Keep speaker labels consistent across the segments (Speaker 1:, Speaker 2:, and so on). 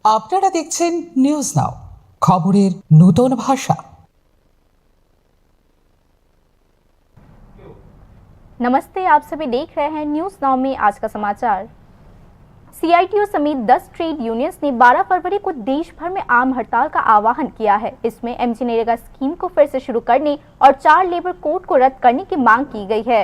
Speaker 1: আপনারা দেখছেন news now, খবরের নতুন ভাষা।
Speaker 2: नमस्ते, आप सभी देख रहे हैं न्यूज नाउ में आज का समाचार। सीआईटीयू समेत 10 ट्रेड यूनियंस ने 12 फरवरी को देश भर में आम हड़ताल का आह्वान किया है। इसमें एमजी नरेगा स्कीम को फिर से शुरू करने और 4 लेबर कोड को रद्द करने की मांग की गई है।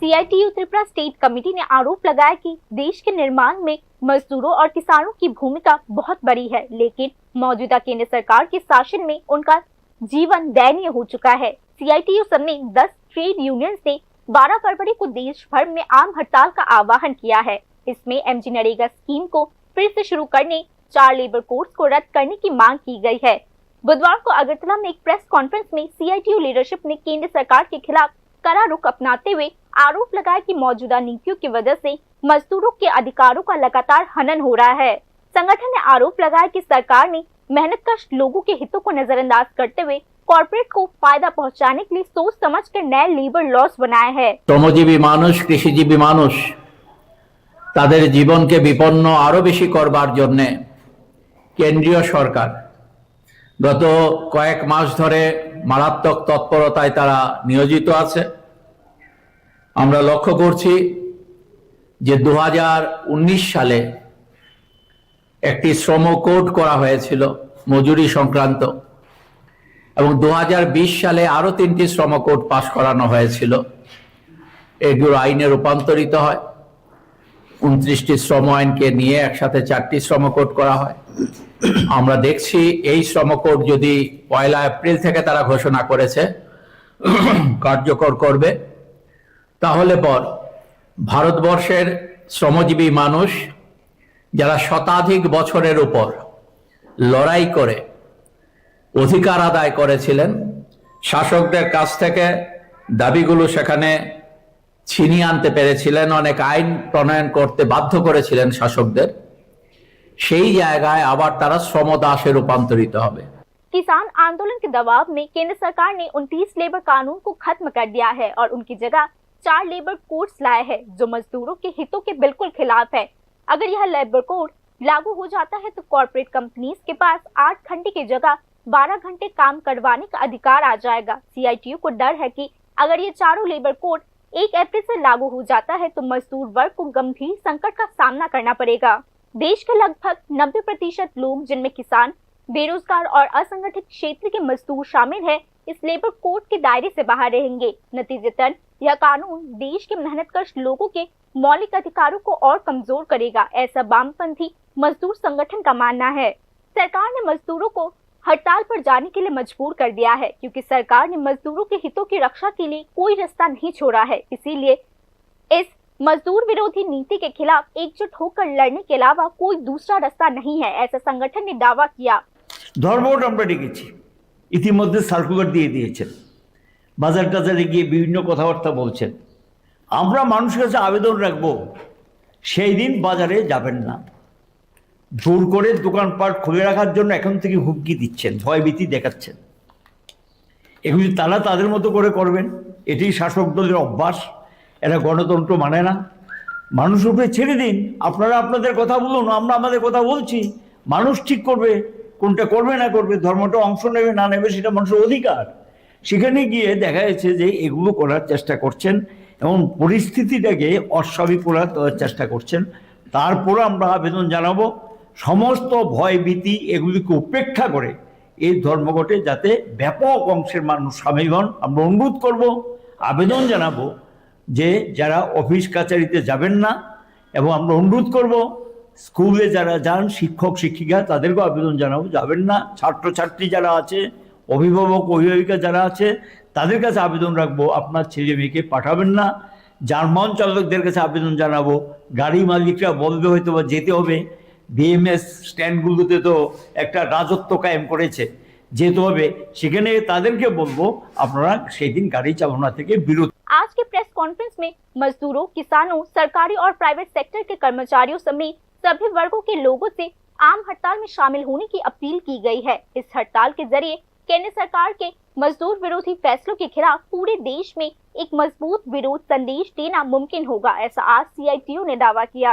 Speaker 2: सीआईटीयू त्रिपुरा स्टेट कमेटी ने आरोप लगाया कि देश के निर्माण में मजदूरों और किसानों की भूमिका बहुत बड़ी है, लेकिन मौजूदा केंद्र सरकार के शासन में उनका जीवन दयनीय हो चुका है। सीआईटीयू समेत 10 ट्रेड यूनियंस ने 12 फरवरी को देश भर में आम हड़ताल का आह्वान किया है। इसमें एमजी नरेगा स्कीम को फिर से शुरू करने, 4 लेबर कोड्स को रद्द करने की मांग की गई है। बुधवार को अगरतला में एक प्रेस कॉन्फ्रेंस में सीआईटीयू लीडरशिप ने केंद्र सरकार के खिलाफ कड़ा रुख अपनाते हुए आरोप लगाया कि मौजूदा नीतियों की वजह से मजदूरों के अधिकारों का लगातार हनन हो रहा है। संगठन ने आरोप लगाया कि सरकार ने मेहनतकश लोगों के हितों को नजरअंदाज करते हुए कॉर्पोरेट को फायदा पहुंचाने के लिए सोच समझ कर नए लेबर लॉस बनाए हैं।
Speaker 3: শ্রমজীবী মানুষ, কৃষিজীবী মানুষ তাদের জীবনকে বিপন্ন আরো বেশি করবার জন্য কেন্দ্রীয় সরকার গত কয়েক মাস ধরে মারাত্মক তৎপরতায় তারা নিয়োজিত আছে। আমরা লক্ষ্য করছি যে 2019 সালে একটি শ্রম কোড করা হয়েছিল মজুরি সংক্রান্ত, এবং 2020 সালে আরো 3টি শ্রম কোড পাশ করানো হয়েছিল। এগুলো আইনে রূপান্তরিত হয়। 29টি শ্রম আইনকে নিয়ে একসাথে 4টি শ্রম কোড করা হয়। আমরা দেখছি এই শ্রম কোড যদি 1 এপ্রিল থেকে তারা ঘোষণা করেছে কার্যকর করবে, তাহলে পর ভারতবর্ষের শ্রমজীবী মানুষ যারা শতাধিক বছরের উপর লড়াই করে অধিকার আদায় করেছিলেন, শাসকদের কাছ থেকে দাবিগুলো সেখানে ছিনিয়ে আনতে পেরেছিলেন, অনেক আইন প্রণয়ন করতে বাধ্য করেছিলেন শাসকদের, সেই জায়গায় আবার তারা শ্রমদাসে রূপান্তরিত হবে।
Speaker 2: किसान आंदोलन के दबाव में केंद्र सरकार ने 29 लेबर कानून को खत्म कर दिया है और उनकी जगह 4 लेबर कोड्स लाए हैं जो मजदूरों के हितों के बिल्कुल खिलाफ है। अगर यह लेबर कोड लागू हो जाता है तो कॉर्पोरेट कंपनीज के पास 8 घंटे की जगह 12 घंटे काम करवाने का अधिकार आ जाएगा। सीआईटीयू को डर है कि अगर ये चारों लेबर कोड 1 अप्रैल से लागू हो जाता है तो मजदूर वर्ग को गंभीर संकट का सामना करना पड़ेगा। देश के लगभग 90% लोग, जिनमें किसान, बेरोजगार और असंगठित क्षेत्र के मजदूर शामिल हैं, इस लेबर कोड के दायरे से बाहर रहेंगे। नतीजतन यह कानून देश के मेहनतकश लोगों के मौलिक अधिकारों को और कमजोर करेगा, ऐसा वामपंथी मजदूर संगठन का मानना है। सरकार ने मजदूरों को हड़ताल पर जाने के लिए मजबूर कर दिया है क्योंकि सरकार ने मजदूरों के हितों की रक्षा के लिए कोई रास्ता नहीं छोड़ा है। इसीलिए इस मजदूर विरोधी नीति के खिलाफ एकजुट होकर लड़ने के अलावा कोई दूसरा रास्ता नहीं है, ऐसा संगठन ने दावा किया।
Speaker 4: ধর্মঘট আমরা ডেকেছি, ইতিমধ্যে সার্কুলার দিয়ে দিয়েছেন, বাজার টাজারে গিয়ে বিভিন্ন কথাবার্তা বলছেন। আমরা মানুষের কাছে আবেদন রাখবো, সেই দিন বাজারে যাবেন না। জোর করে দোকানপাট খুলে রাখার জন্য এখন থেকে হুমকি দিচ্ছেন, ভয়ভীতি দেখাচ্ছেন। এগুলি তারা তাদের মতো করে করবেন, এটি শাসক দলের অভ্যাস। এরা গণতন্ত্র মানে না। মানুষের উপরে ছেড়ে দিন, আপনারা আপনাদের কথা বলুন, আমরা আমাদের কথা বলছি। মানুষ ঠিক করবে কোনটা করবে না করবে, ধর্মটা অংশ নেবে না নেবে সেটা মানুষের অধিকার। সেখানে গিয়ে দেখা যাচ্ছে যে এগুলো করার চেষ্টা করছেন এবং পরিস্থিতিটাকে অস্বাভাবিক করার চেষ্টা করছেন। তারপর আমরা আবেদন জানাবো সমস্ত ভয় ভীতি এগুলিকে উপেক্ষা করে এই ধর্মঘটে যাতে ব্যাপক অংশের মানুষ সামিল হন। আমরা অনুরোধ করব, আবেদন জানাবো যে যারা অফিস কাছারিতে যাবেন না, এবং আমরা অনুরোধ করব স্কুলে যারা যান শিক্ষক শিক্ষিকা তাদেরকেও আবেদন জানাবো যাবেন না। ছাত্রছাত্রী যারা আছে, অভিভাবক অভিভাবিকা যারা আছে তাদের কাছে আবেদন রাখবো আপনার ছেলে মেয়েকে পাঠাবেন না। যানবাহন চালকদের কাছে আবেদন জানাবো, গাড়ি মালিকরা বলবে হয়তো বা যেতে হবে, বিএমএস স্ট্যান্ডগুলোতে তো একটা রাজত্ব কায়েম করেছে, যেতে হবে, সেখানে তাদেরকে বলবো আপনারা সেই দিন গাড়ি চালানো থেকে বিরত।
Speaker 2: आज की प्रेस कॉन्फ्रेंस में मजदूरों, किसानों, सरकारी और प्राइवेट सेक्टर के कर्मचारियों समेत सभी वर्गों के लोगों से आम हड़ताल में शामिल होने की अपील की गई है। इस हड़ताल के जरिए केंद्र सरकार के मजदूर विरोधी फैसलों के खिलाफ पूरे देश में एक मजबूत विरोध संदेश देना मुमकिन होगा, ऐसा आज सीआईटीयू ने दावा किया।